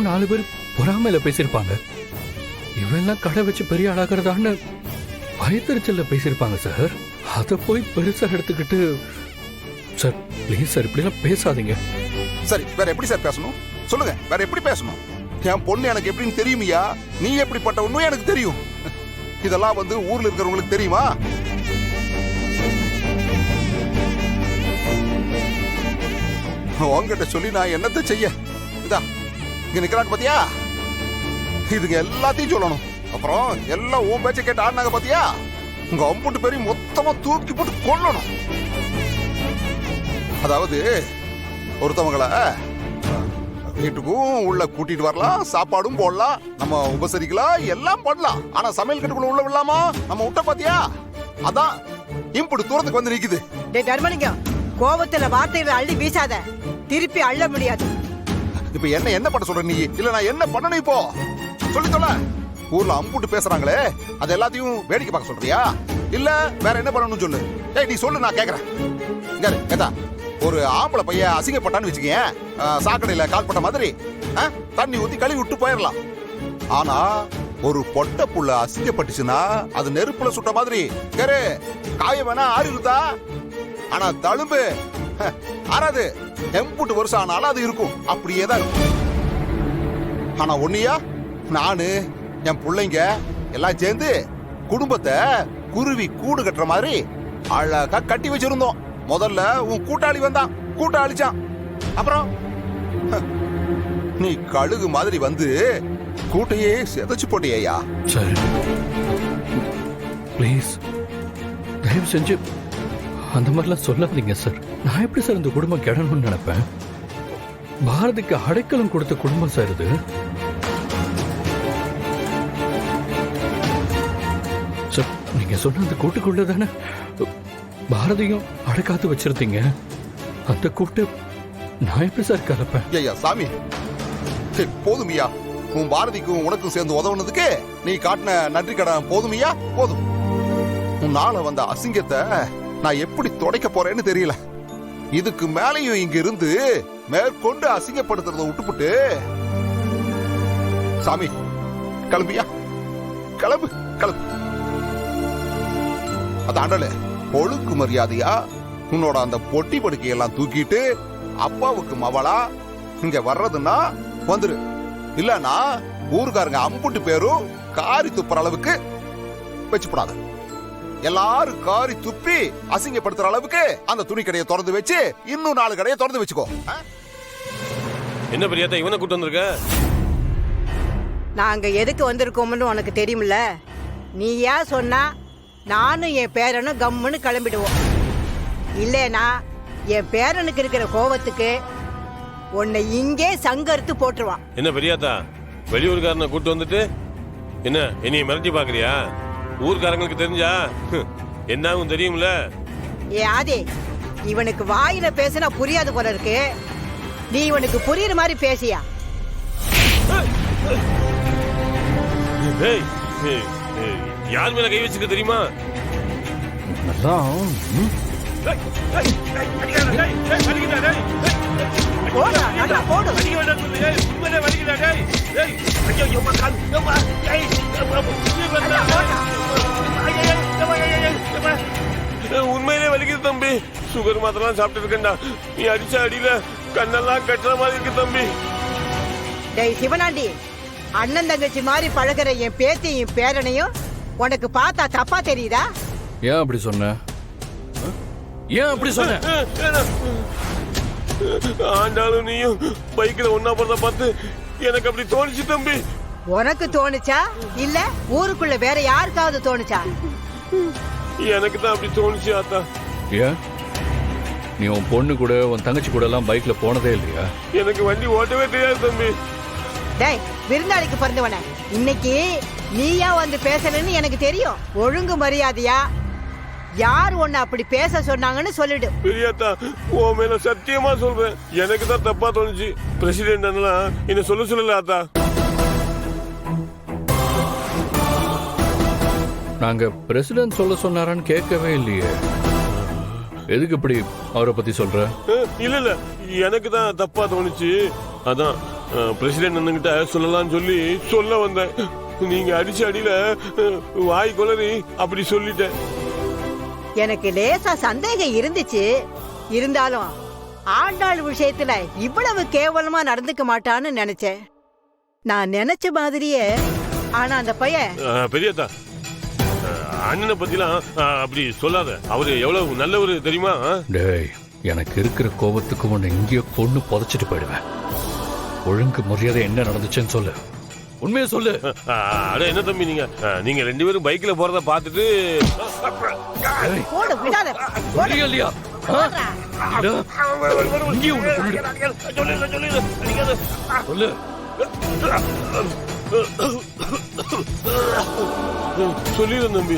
அப்புறம் 4 பேர் பொறாமையில பேசியிருப்பாங்க. இவெல்லாம் கடை வச்சு பெரிய ஆளாகிறதான்னு பயத்தறிச்சல்ல பேசியிருப்பாங்க சார். அதை போய் பெருசா எடுத்துக்கிட்டு சார் ப்ளீஸ் சார் இப்படிலாம் பேசாதீங்க. சரி வேற எப்படி சார் பேசணும் சொல்லுங்க, வேற எப்படி பேசணும்? என் பொண்ணு எனக்கு எப்படின்னு தெரியுமியா? நீ எப்படிப்பட்ட உண்மை எனக்கு தெரியும். இதெல்லாம் ஊர்ல இருக்கிறவங்களுக்கு தெரியுமா? உங்ககிட்ட சொல்லி நான் என்னத்தை செய்ய? இதா இங்க நிக்கிறாங்க பாத்தியா, இதுங்க எல்லாத்தையும் சொல்லணும். அப்புறம் எல்லாம் உன் பேச்ச கேட்டு ஆடினாங்க பாத்தியா, உங்க அம்புட்டு பேரையும் மொத்தமா தூக்கி போட்டு கொல்லணும். அதாவது ஒருத்தவங்கள வீட்டுக்கும் உள்ள கூட்டிட்டு வரலாம், சாப்பாடும் போடலாம், நம்ம உபசரிக்கலாம், எல்லாம் பண்ணலாம். ஆனா சமையல் கட்டுக்குள்ள உள்ள விடலாமா? நம்ம விட்ட பாத்தியா, அதான் இம்புட்டு தூரத்துக்கு வந்து நிக்குது. தர்மலிங்கம், கோபத்துல வார்த்தைகளை அள்ளி வீசாத, திருப்பி அள்ள முடியாது. இப்ப என்ன பண்ண சொல்ற நீ? இல்ல நான் என்ன பண்ணணும் இப்போ சொல்லி சொல்ல? ஊர்ல அம்புட்டு பேசுறாங்களே, அது எல்லாத்தையும் வேடிக்கை பார்க்க சொல்றியா? இல்ல வேற என்ன பண்ணணும்னு சொல்லு. ஏய் நீ சொல்லு, நான் கேக்குறேன். கேட்டா ஒரு ஆம்பளை பையன் அசிங்கப்பட்டான்னு வச்சுக்கேன், சாக்கடையில கால்பட்ட மாதிரி தண்ணி ஊத்தி கழுவி விட்டு போயிடலாம். ஆனா ஒரு பொட்ட புள்ள அசிங்கப்பட்டுச்சுன்னா அது நெருப்புல சுட்ட மாதிரி காய வேணா ஆறிருதா, ஆனா தழும்பு ஆறாது. எம்புட்டு வருஷம் ஆனாலும் அது இருக்கும், அப்படியே தான் இருக்கும். ஆனா ஒன்னியா நானு என் பிள்ளைங்க எல்லாம் சேர்ந்து குடும்பத்தை குருவி கூடு கட்டுற மாதிரி அழகா கட்டி வச்சிருந்தோம். முதல்ல உன் கூட்டாளி வந்தான், கூட்ட அழிச்சான். அப்புறம் நீ கழுகு மாதிரி கூட்டையே செதைச்சு போட்டியா? சரி ப்ளீஸ் தயவு செஞ்சு அந்த மாதிரிலாம் சொல்லாதீங்க சார். நான் எப்படி சார் இந்த குடும்பம் கெடணும்னு நினைப்பேன்? பாரதிக்கு அடைக்கலம் கொடுத்த குடும்பம் சார் இது. சார் நீங்க சொன்ன அந்த கூட்டுக்குள்ள தானே பாரதியும் அடைக்காத்து வச்சிருந்தீங்க. அந்த கூட்டு நான் எப்படி சார் கலப்பேன்? ஐயா சாமி போதுமியா, உன் பாரதிக்கும் உனக்கும் சேர்ந்து உதவுனதுக்கு நீ காட்டின நன்றி கடன் போதுமியா? போதும். உன்னால வந்த அசிங்கத்தை நான் எப்படி துடைக்க போறேன்னு தெரியல. இதுக்கு மேலையும் இங்க இருந்து மேற்கொண்டு அசிங்கப்படுத்துறத விட்டுப்புட்டு சாமி கிளம்பியா, கிளம்பு கிளம்பு. அதாண்டல ஒழுக்கு மரியாதையா உன்னோட அந்த பொட்டி படுக்கையெல்லாம் தூக்கிட்டு அப்பாவுக்கு மவளா இங்க வர்றதுன்னா வந்துரு. இல்லன்னா ஊருக்காரங்க அம்புட்டு பேரும் காரி துப்புற அளவுக்கு வச்சுப்படாத. எல்லாரும் காரி துப்பி அசிங்கப்படுத்துற அளவுக்கு அந்த துணி கடையை திறந்து வச்சு இன்னும் 4 கடையை திறந்து வச்சுக்கோ. என்ன பிரியாதா இவனை கூட்டு வந்திருக்க? நாங்க எதுக்கு வந்திருக்கோம்னு உனக்கு தெரியுமில்ல. நீ ஏன் சொன்னா நானும் என் பேரனும் கம்முன்னு கிளம்பிடுவோம். இல்லேனா என் பேரனுக்கு இருக்கிற கோவத்துக்கு உன்னை இங்கே சங்கரித்து போட்டுருவான். என்ன பெரியாத்தா வெளியூர்காரனை கூட்டு வந்துட்டு என்ன என்னைய மிரட்டி பாக்குறியா? ஊர்காரங்களுக்கு தெரிஞ்சா என்ன தெரியும்ல. ஏ ஆதி, இவனுக்கு வாயில பேசினா புரியாது போல இருக்கு. நீ இவனுக்கு புரியுற மாதிரி பேசியா? யார் மேல கை வச்சுக்க தெரியுமா? உண்மையிலே வலிக்குது தம்பி. சுகர் மாத்திரம் சாப்பிட்டு இருக்கேன்டா. நீ அடிச்ச அடியில கண்ணெல்லாம் கட்டுற மாதிரி இருக்கு தம்பி. டேய் சிவனாண்டி, அண்ணன் தங்கச்சி மாதிரி பழகுற என் பேத்தியும் பேரனையும் உனக்கு பார்த்தா தப்பா தெரியுதா? ஏன் அப்படி சொன்ன? ஏன் அப்படி சொன்ன? ஆண்டாலும் நீயும் பைக்ல ஒன்னா போறத பார்த்து எனக்கு அப்படி தோணுச்சு தம்பி. உனக்கு தோணுச்சா இல்ல ஊருக்குள்ள வேற யாருக்காவது தோணுச்சா? எனக்கு தான் அப்படி தோணுச்சு ஆத்தா. ஏன் நீ உன் பொண்ணு கூட உன் தங்கச்சி கூட எல்லாம் பைக்ல போனதே இல்லையா? எனக்கு வண்டி ஓட்டவே தெரியாது தம்பி. டேய் விருந்தாளிக்கு பிறந்தவன, இன்னைக்கு நீயா வந்து பேசலன்னு எனக்கு தெரியும். ஒழுங்கு மரியாதையா யார் உன்னை அப்படி பேச சொன்னாங்கன்னு சொல்லிடு. பெரியாத்தா உன் மேல சத்தியமா சொல்றேன், எனக்கு தான் தப்பா தோணுச்சு. பிரசிடென்ட் என்ன சொல்லல ஆத்தா. நாங்க பிரசிடென்ட் சொல்ல சொன்னாரான்னு கேட்கவே இல்லையே. எதுக்கு இப்படி அவரை பத்தி சொல்ற? இல்ல எனக்கு தான் தப்பா தோணுச்சு. அதான் பிரசிடென்ட் அண்ணன்கிட்ட சொல்லலாம்னு சொல்லி சொல்ல வந்தேன். நீங்க அடிச்ச அடியில வாய் குளறி அப்படி சொல்லிட்டேன். எனக்கு லேசா சந்தேகம் இருந்துச்சு. இருந்தாலும் ஆண்டாள் விஷயத்துல இவ்வளவு கேவலமா நடந்துக்க மாட்டான்னு நினைச்சேன். நான் நினைச்ச மாதிரியே ஆனா அந்த பையன் பெரியதா அண்ணனை பத்திலாம் அப்படி சொல்லாத. அவரு எவ்வளவு நல்லவரு தெரியுமா? டேய், எனக்கு இருக்கிற கோபத்துக்கு உன்னை இங்கேயோ கொண்டு புதைச்சிட்டு போயிடுவேன். ஒழுங்கு மரியாதை என்ன நடந்துச்சுன்னு சொல்லு, உண்மையை சொல்லு. அட என்ன தம்பி, நீங்க ரெண்டு பேரும் பைக்ல போறத பார்த்துட்டு போடு, விடாத. புரியலையா? இல்லையா? இல்ல, இங்கேயும் உன்னை கொன்னுடுவேன். சொல்லு. சொல்லிடுறேன் தம்பி.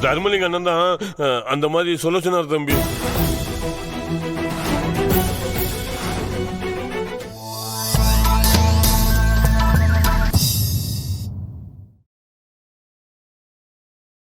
தர்மலிங்க அண்ணன் தான் அந்த மாதிரி சொல்ல சொன்னார் தம்பி.